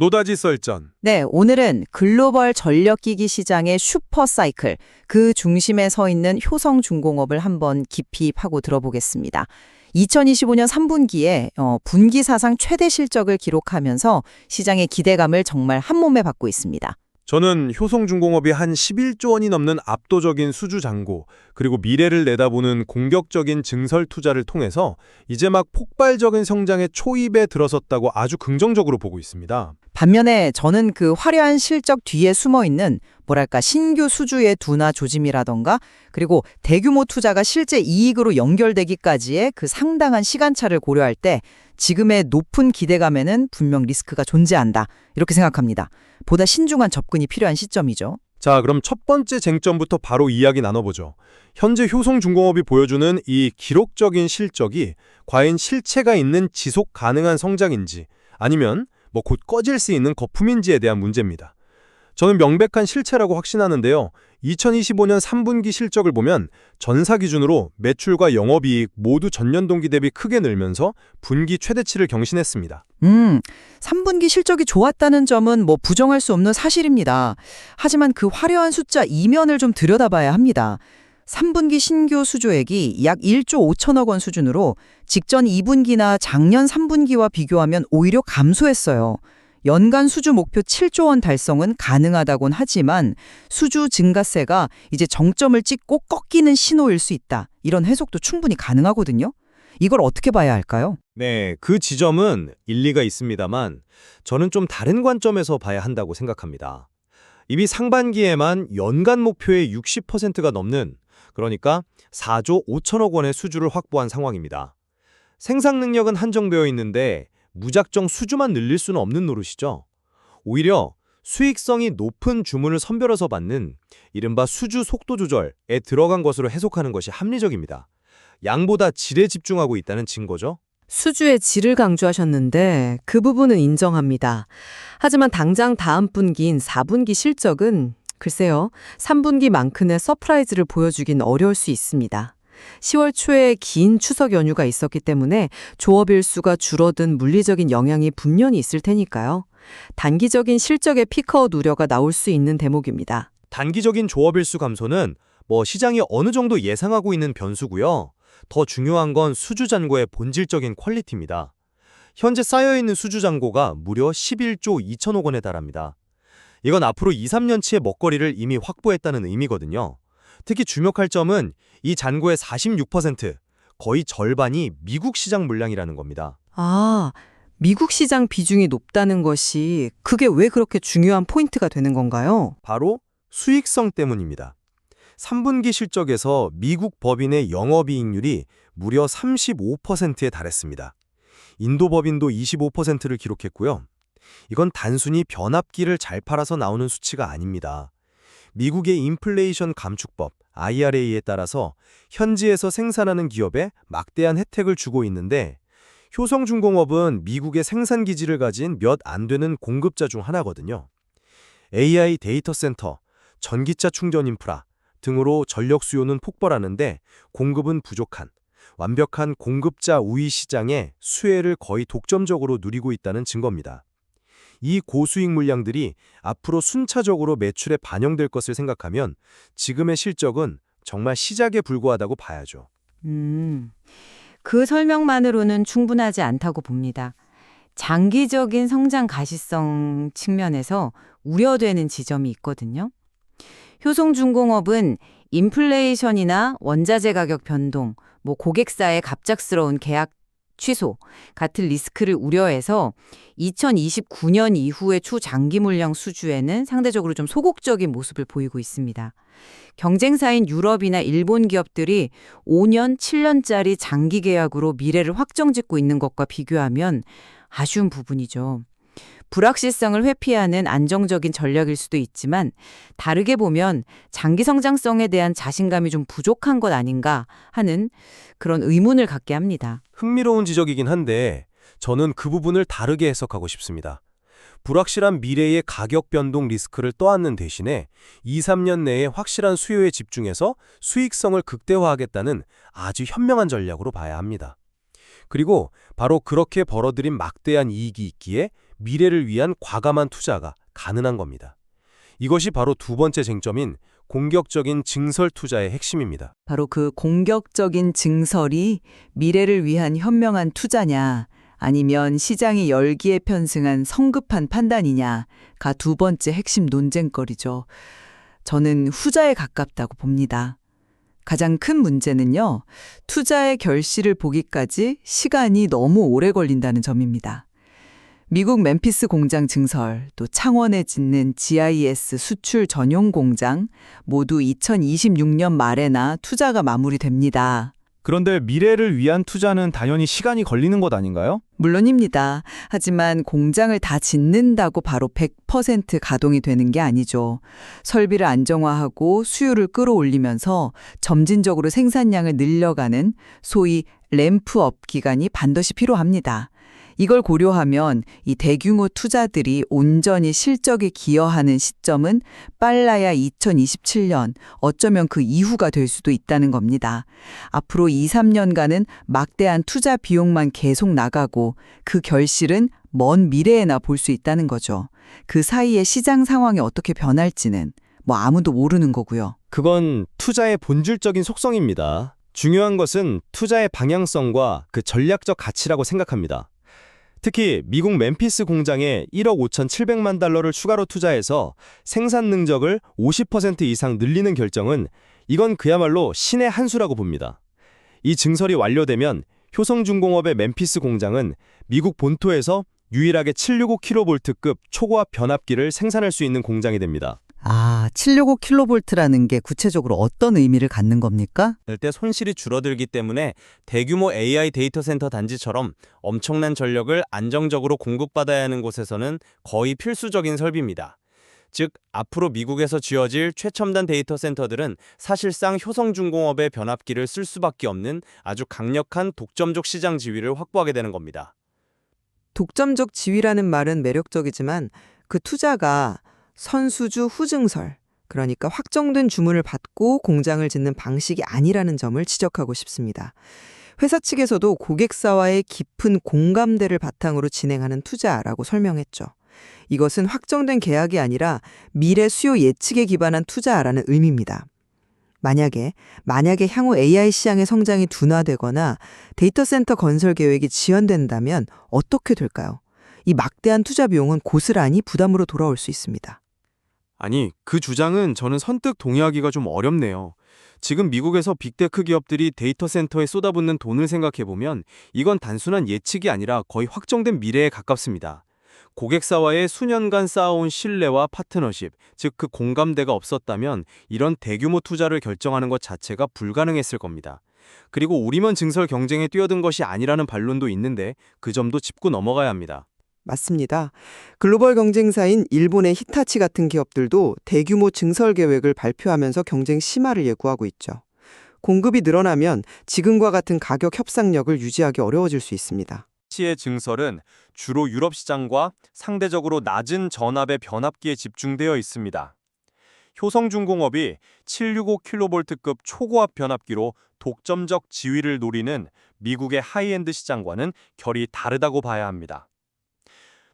노다지 썰전. 네, 오늘은 글로벌 전력기기 시장의 슈퍼사이클, 그 중심에 서 있는 효성중공업을 한번 깊이 파고 들어보겠습니다. 2025년 3분기에 분기 사상 최대 실적을 기록하면서 시장의 기대감을 정말 한몸에 받고 있습니다. 저는 효성중공업이 한 11조 원이 넘는 압도적인 수주 잔고, 그리고 미래를 내다보는 공격적인 증설 투자를 통해서 이제 막 폭발적인 성장의 초입에 들어섰다고 아주 긍정적으로 보고 있습니다. 반면에 저는 그 화려한 실적 뒤에 숨어 있는 뭐랄까 신규 수주의 둔화 조짐이라던가 그리고 대규모 투자가 실제 이익으로 연결되기까지의 그 상당한 시간차를 고려할 때 지금의 높은 기대감에는 분명 리스크가 존재한다. 이렇게 생각합니다. 보다 신중한 접근이 필요한 시점이죠. 자, 그럼 첫 번째 쟁점부터 바로 이야기 나눠보죠. 현재 효성중공업이 보여주는 이 기록적인 실적이 과연 실체가 있는 지속 가능한 성장인지 아니면 곧 꺼질 수 있는 거품인지에 대한 문제입니다. 저는 명백한 실체라고 확신하는데요. 2025년 3분기 실적을 보면 전사 기준으로 매출과 영업이익 모두 전년 동기 대비 크게 늘면서 분기 최대치를 경신했습니다. 3분기 실적이 좋았다는 점은 부정할 수 없는 사실입니다. 하지만 그 화려한 숫자 이면을 좀 들여다봐야 합니다. 3분기 신규 수주액이 약 1조 5천억 원 수준으로 직전 2분기나 작년 3분기와 비교하면 오히려 감소했어요. 연간 수주 목표 7조 원 달성은 가능하다곤 하지만 수주 증가세가 이제 정점을 찍고 꺾이는 신호일 수 있다. 이런 해석도 충분히 가능하거든요. 이걸 어떻게 봐야 할까요? 네, 그 지점은 일리가 있습니다만 저는 좀 다른 관점에서 봐야 한다고 생각합니다. 이미 상반기에만 연간 목표의 60%가 넘는 그러니까 4조 5천억 원의 수주를 확보한 상황입니다. 생산 능력은 한정되어 있는데 무작정 수주만 늘릴 수는 없는 노릇이죠. 오히려 수익성이 높은 주문을 선별해서 받는 이른바 수주 속도 조절에 들어간 것으로 해석하는 것이 합리적입니다. 양보다 질에 집중하고 있다는 증거죠. 수주의 질을 강조하셨는데 그 부분은 인정합니다. 하지만 당장 다음 분기인 4분기 실적은 글쎄요, 3분기만큼의 서프라이즈를 보여주긴 어려울 수 있습니다. 10월 초에 긴 추석 연휴가 있었기 때문에 조업 일수가 줄어든 물리적인 영향이 분명히 있을 테니까요. 단기적인 실적의 피크아웃 우려가 나올 수 있는 대목입니다. 단기적인 조업 일수 감소는 시장이 어느 정도 예상하고 있는 변수고요. 더 중요한 건 수주 잔고의 본질적인 퀄리티입니다. 현재 쌓여있는 수주 잔고가 무려 11조 2천억 원에 달합니다. 이건 앞으로 2, 3년치의 먹거리를 이미 확보했다는 의미거든요. 특히 주목할 점은 이 잔고의 46%, 거의 절반이 미국 시장 물량이라는 겁니다. 아, 미국 시장 비중이 높다는 것이 그게 왜 그렇게 중요한 포인트가 되는 건가요? 바로 수익성 때문입니다. 3분기 실적에서 미국 법인의 영업이익률이 무려 35%에 달했습니다. 인도 법인도 25%를 기록했고요. 이건 단순히 변압기를 잘 팔아서 나오는 수치가 아닙니다. 미국의 인플레이션 감축법, IRA에 따라서 현지에서 생산하는 기업에 막대한 혜택을 주고 있는데 효성중공업은 미국의 생산 기지를 가진 몇 안 되는 공급자 중 하나거든요. AI 데이터 센터, 전기차 충전 인프라 등으로 전력 수요는 폭발하는데 공급은 부족한 완벽한 공급자 우위 시장에 수혜를 거의 독점적으로 누리고 있다는 증거입니다. 이 고수익 물량들이 앞으로 순차적으로 매출에 반영될 것을 생각하면 지금의 실적은 정말 시작에 불과하다고 봐야죠. 그 설명만으로는 충분하지 않다고 봅니다. 장기적인 성장 가시성 측면에서 우려되는 지점이 있거든요. 효성중공업은 인플레이션이나 원자재 가격 변동, 고객사의 갑작스러운 계약 취소 같은 리스크를 우려해서 2029년 이후의 초장기 물량 수주에는 상대적으로 좀 소극적인 모습을 보이고 있습니다. 경쟁사인 유럽이나 일본 기업들이 5년, 7년짜리 장기 계약으로 미래를 확정짓고 있는 것과 비교하면 아쉬운 부분이죠. 불확실성을 회피하는 안정적인 전략일 수도 있지만 다르게 보면 장기 성장성에 대한 자신감이 좀 부족한 것 아닌가 하는 그런 의문을 갖게 합니다. 흥미로운 지적이긴 한데 저는 그 부분을 다르게 해석하고 싶습니다. 불확실한 미래의 가격 변동 리스크를 떠안는 대신에 2, 3년 내에 확실한 수요에 집중해서 수익성을 극대화하겠다는 아주 현명한 전략으로 봐야 합니다. 그리고 바로 그렇게 벌어들인 막대한 이익이 있기에 미래를 위한 과감한 투자가 가능한 겁니다. 이것이 바로 두 번째 쟁점인 공격적인 증설 투자의 핵심입니다. 바로 그 공격적인 증설이 미래를 위한 현명한 투자냐, 아니면 시장이 열기에 편승한 성급한 판단이냐가 두 번째 핵심 논쟁거리죠. 저는 후자에 가깝다고 봅니다. 가장 큰 문제는요, 투자의 결실을 보기까지 시간이 너무 오래 걸린다는 점입니다. 미국 멤피스 공장 증설, 또 창원에 짓는 GIS 수출 전용 공장 모두 2026년 말에나 투자가 마무리됩니다. 그런데 미래를 위한 투자는 당연히 시간이 걸리는 것 아닌가요? 물론입니다. 하지만 공장을 다 짓는다고 바로 100% 가동이 되는 게 아니죠. 설비를 안정화하고 수요를 끌어올리면서 점진적으로 생산량을 늘려가는 소위 램프업 기간이 반드시 필요합니다. 이걸 고려하면 이 대규모 투자들이 온전히 실적에 기여하는 시점은 빨라야 2027년, 어쩌면 그 이후가 될 수도 있다는 겁니다. 앞으로 2, 3년간은 막대한 투자 비용만 계속 나가고 그 결실은 먼 미래에나 볼 수 있다는 거죠. 그 사이에 시장 상황이 어떻게 변할지는 아무도 모르는 거고요. 그건 투자의 본질적인 속성입니다. 중요한 것은 투자의 방향성과 그 전략적 가치라고 생각합니다. 특히 미국 멤피스 공장에 1억 5,700만 달러를 추가로 투자해서 생산 능력을 50% 이상 늘리는 결정은 이건 그야말로 신의 한 수라고 봅니다. 이 증설이 완료되면 효성중공업의 멤피스 공장은 미국 본토에서 유일하게 765kV급 초고압 변압기를 생산할 수 있는 공장이 됩니다. 765kV라는 게 구체적으로 어떤 의미를 갖는 겁니까? 때 손실이 줄어들기 때문에 대규모 AI 데이터 센터 단지처럼 엄청난 전력을 안정적으로 공급받아야 하는 곳에서는 거의 필수적인 설비입니다. 즉, 앞으로 미국에서 지어질 최첨단 데이터 센터들은 사실상 효성중공업의 변압기를 쓸 수밖에 없는 아주 강력한 독점적 시장 지위를 확보하게 되는 겁니다. 독점적 지위라는 말은 매력적이지만 그 투자가 선수주 후증설, 그러니까 확정된 주문을 받고 공장을 짓는 방식이 아니라는 점을 지적하고 싶습니다. 회사 측에서도 고객사와의 깊은 공감대를 바탕으로 진행하는 투자라고 설명했죠. 이것은 확정된 계약이 아니라 미래 수요 예측에 기반한 투자라는 의미입니다. 만약에 향후 AI 시장의 성장이 둔화되거나 데이터 센터 건설 계획이 지연된다면 어떻게 될까요? 이 막대한 투자 비용은 고스란히 부담으로 돌아올 수 있습니다. 아니, 그 주장은 저는 선뜻 동의하기가 좀 어렵네요. 지금 미국에서 빅테크 기업들이 데이터 센터에 쏟아붓는 돈을 생각해보면 이건 단순한 예측이 아니라 거의 확정된 미래에 가깝습니다. 고객사와의 수년간 쌓아온 신뢰와 파트너십, 즉 그 공감대가 없었다면 이런 대규모 투자를 결정하는 것 자체가 불가능했을 겁니다. 그리고 우리만 증설 경쟁에 뛰어든 것이 아니라는 반론도 있는데 그 점도 짚고 넘어가야 합니다. 맞습니다. 글로벌 경쟁사인 일본의 히타치 같은 기업들도 대규모 증설 계획을 발표하면서 경쟁 심화를 예고하고 있죠. 공급이 늘어나면 지금과 같은 가격 협상력을 유지하기 어려워질 수 있습니다. 시의 증설은 주로 유럽 시장과 상대적으로 낮은 전압의 변압기에 집중되어 있습니다. 효성중공업이 765kV급 초고압 변압기로 독점적 지위를 노리는 미국의 하이엔드 시장과는 결이 다르다고 봐야 합니다.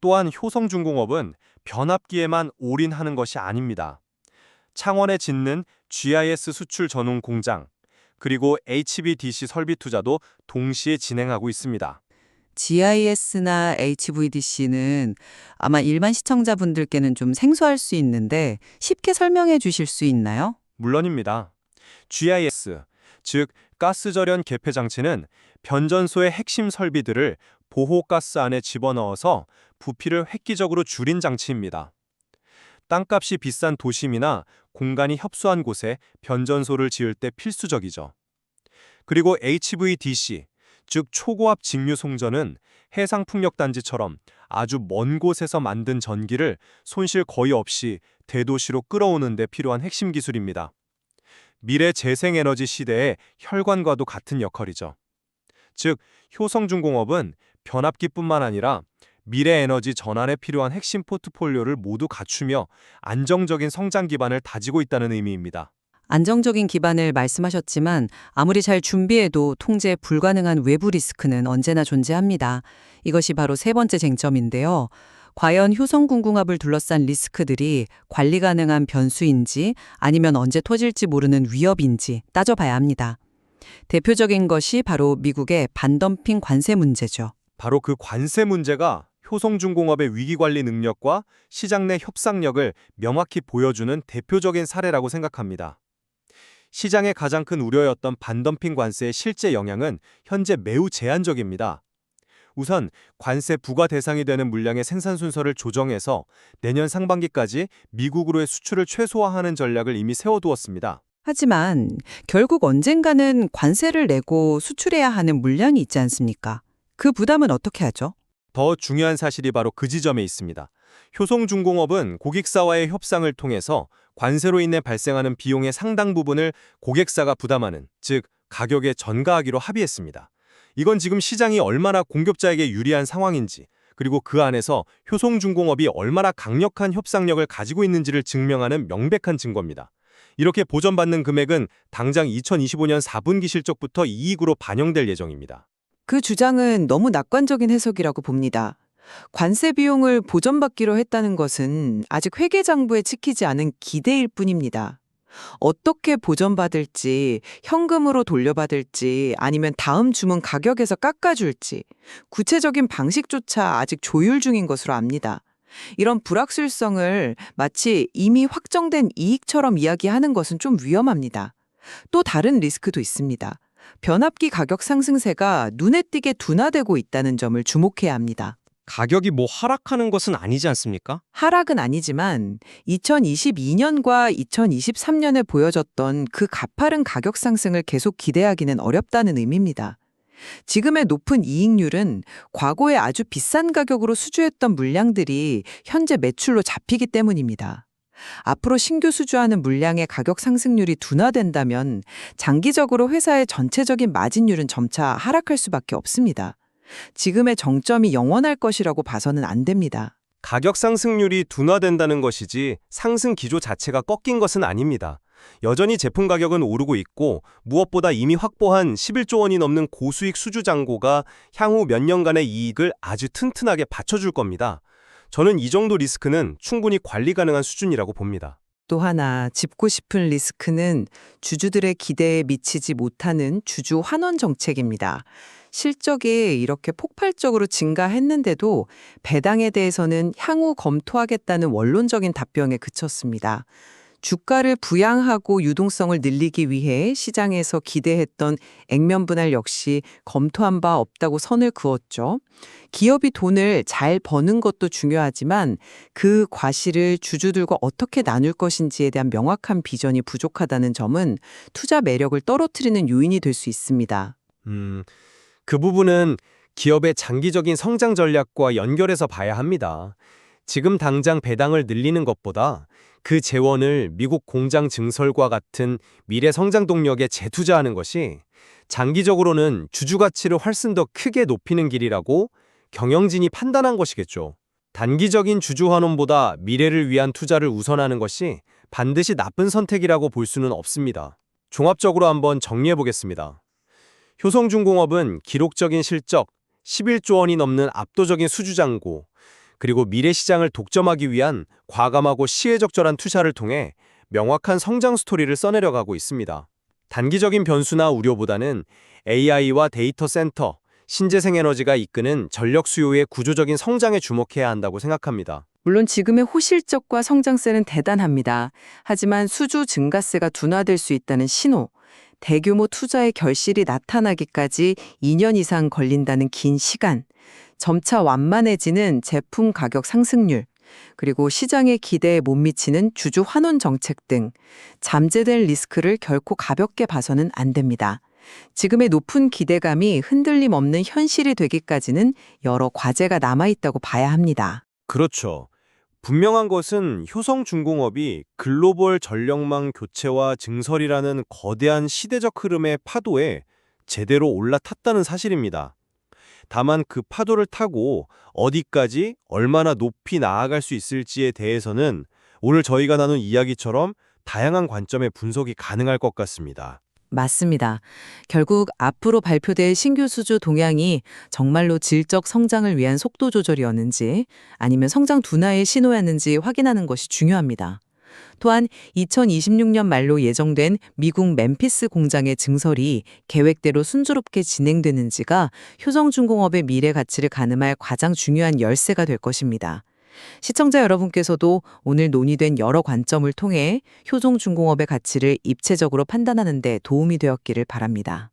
또한 효성중공업은 변압기에만 올인하는 것이 아닙니다. 창원에 짓는 GIS 수출 전용 공장, 그리고 HVDC 설비 투자도 동시에 진행하고 있습니다. GIS나 HVDC는 아마 일반 시청자분들께는 좀 생소할 수 있는데 쉽게 설명해 주실 수 있나요? 물론입니다. GIS, 즉 가스절연 개폐 장치는 변전소의 핵심 설비들을 보호가스 안에 집어넣어서 부피를 획기적으로 줄인 장치입니다. 땅값이 비싼 도심이나 공간이 협소한 곳에 변전소를 지을 때 필수적이죠. 그리고 HVDC, 즉 초고압 직류 송전은 해상풍력단지처럼 아주 먼 곳에서 만든 전기를 손실 거의 없이 대도시로 끌어오는 데 필요한 핵심 기술입니다. 미래 재생에너지 시대의 혈관과도 같은 역할이죠. 즉, 효성중공업은 변압기뿐만 아니라 미래 에너지 전환에 필요한 핵심 포트폴리오를 모두 갖추며 안정적인 성장 기반을 다지고 있다는 의미입니다. 안정적인 기반을 말씀하셨지만 아무리 잘 준비해도 통제 불가능한 외부 리스크는 언제나 존재합니다. 이것이 바로 세 번째 쟁점인데요. 과연 효성군궁합을 둘러싼 리스크들이 관리 가능한 변수인지 아니면 언제 터질지 모르는 위협인지 따져봐야 합니다. 대표적인 것이 바로 미국의 반덤핑 관세 문제죠. 바로 그 관세 문제가 효성중공업의 위기관리 능력과 시장 내 협상력을 명확히 보여주는 대표적인 사례라고 생각합니다. 시장의 가장 큰 우려였던 반덤핑 관세의 실제 영향은 현재 매우 제한적입니다. 우선 관세 부과 대상이 되는 물량의 생산 순서를 조정해서 내년 상반기까지 미국으로의 수출을 최소화하는 전략을 이미 세워두었습니다. 하지만 결국 언젠가는 관세를 내고 수출해야 하는 물량이 있지 않습니까? 그 부담은 어떻게 하죠? 더 중요한 사실이 바로 그 지점에 있습니다. 효성중공업은 고객사와의 협상을 통해서 관세로 인해 발생하는 비용의 상당 부분을 고객사가 부담하는, 즉 가격에 전가하기로 합의했습니다. 이건 지금 시장이 얼마나 공급자에게 유리한 상황인지, 그리고 그 안에서 효성중공업이 얼마나 강력한 협상력을 가지고 있는지를 증명하는 명백한 증거입니다. 이렇게 보전받는 금액은 당장 2025년 4분기 실적부터 이익으로 반영될 예정입니다. 그 주장은 너무 낙관적인 해석이라고 봅니다. 관세 비용을 보전받기로 했다는 것은 아직 회계장부에 찍히지 않은 기대일 뿐입니다. 어떻게 보전받을지, 현금으로 돌려받을지, 아니면 다음 주문 가격에서 깎아줄지, 구체적인 방식조차 아직 조율 중인 것으로 압니다. 이런 불확실성을 마치 이미 확정된 이익처럼 이야기하는 것은 좀 위험합니다. 또 다른 리스크도 있습니다. 변압기 가격 상승세가 눈에 띄게 둔화되고 있다는 점을 주목해야 합니다. 가격이 하락하는 것은 아니지 않습니까? 하락은 아니지만 2022년과 2023년에 보여줬던 그 가파른 가격 상승을 계속 기대하기는 어렵다는 의미입니다. 지금의 높은 이익률은 과거에 아주 비싼 가격으로 수주했던 물량들이 현재 매출로 잡히기 때문입니다. 앞으로 신규 수주하는 물량의 가격 상승률이 둔화된다면 장기적으로 회사의 전체적인 마진율은 점차 하락할 수밖에 없습니다. 지금의 정점이 영원할 것이라고 봐서는 안 됩니다. 가격 상승률이 둔화된다는 것이지 상승 기조 자체가 꺾인 것은 아닙니다. 여전히 제품 가격은 오르고 있고 무엇보다 이미 확보한 11조 원이 넘는 고수익 수주 잔고가 향후 몇 년간의 이익을 아주 튼튼하게 받쳐줄 겁니다. 저는 이 정도 리스크는 충분히 관리 가능한 수준이라고 봅니다. 또 하나 짚고 싶은 리스크는 주주들의 기대에 미치지 못하는 주주 환원 정책입니다. 실적이 이렇게 폭발적으로 증가했는데도 배당에 대해서는 향후 검토하겠다는 원론적인 답변에 그쳤습니다. 주가를 부양하고 유동성을 늘리기 위해 시장에서 기대했던 액면 분할 역시 검토한 바 없다고 선을 그었죠. 기업이 돈을 잘 버는 것도 중요하지만 그 과실을 주주들과 어떻게 나눌 것인지에 대한 명확한 비전이 부족하다는 점은 투자 매력을 떨어뜨리는 요인이 될 수 있습니다. 그 부분은 기업의 장기적인 성장 전략과 연결해서 봐야 합니다. 지금 당장 배당을 늘리는 것보다 그 재원을 미국 공장 증설과 같은 미래 성장 동력에 재투자하는 것이 장기적으로는 주주 가치를 훨씬 더 크게 높이는 길이라고 경영진이 판단한 것이겠죠. 단기적인 주주 환원보다 미래를 위한 투자를 우선하는 것이 반드시 나쁜 선택이라고 볼 수는 없습니다. 종합적으로 한번 정리해 보겠습니다. 효성중공업은 기록적인 실적, 11조 원이 넘는 압도적인 수주 잔고, 그리고 미래 시장을 독점하기 위한 과감하고 시혜적절한 투자를 통해 명확한 성장 스토리를 써내려가고 있습니다. 단기적인 변수나 우려보다는 AI와 데이터 센터, 신재생에너지가 이끄는 전력 수요의 구조적인 성장에 주목해야 한다고 생각합니다. 물론 지금의 호실적과 성장세는 대단합니다. 하지만 수주 증가세가 둔화될 수 있다는 신호, 대규모 투자의 결실이 나타나기까지 2년 이상 걸린다는 긴 시간, 점차 완만해지는 제품 가격 상승률, 그리고 시장의 기대에 못 미치는 주주 환원 정책 등 잠재된 리스크를 결코 가볍게 봐서는 안 됩니다. 지금의 높은 기대감이 흔들림 없는 현실이 되기까지는 여러 과제가 남아있다고 봐야 합니다. 그렇죠. 분명한 것은 효성중공업이 글로벌 전력망 교체와 증설이라는 거대한 시대적 흐름의 파도에 제대로 올라탔다는 사실입니다. 다만 그 파도를 타고 어디까지 얼마나 높이 나아갈 수 있을지에 대해서는 오늘 저희가 나눈 이야기처럼 다양한 관점의 분석이 가능할 것 같습니다. 맞습니다. 결국 앞으로 발표될 신규 수주 동향이 정말로 질적 성장을 위한 속도 조절이었는지 아니면 성장 둔화의 신호였는지 확인하는 것이 중요합니다. 또한 2026년 말로 예정된 미국 멤피스 공장의 증설이 계획대로 순조롭게 진행되는지가 효성중공업의 미래 가치를 가늠할 가장 중요한 열쇠가 될 것입니다. 시청자 여러분께서도 오늘 논의된 여러 관점을 통해 효성중공업의 가치를 입체적으로 판단하는 데 도움이 되었기를 바랍니다.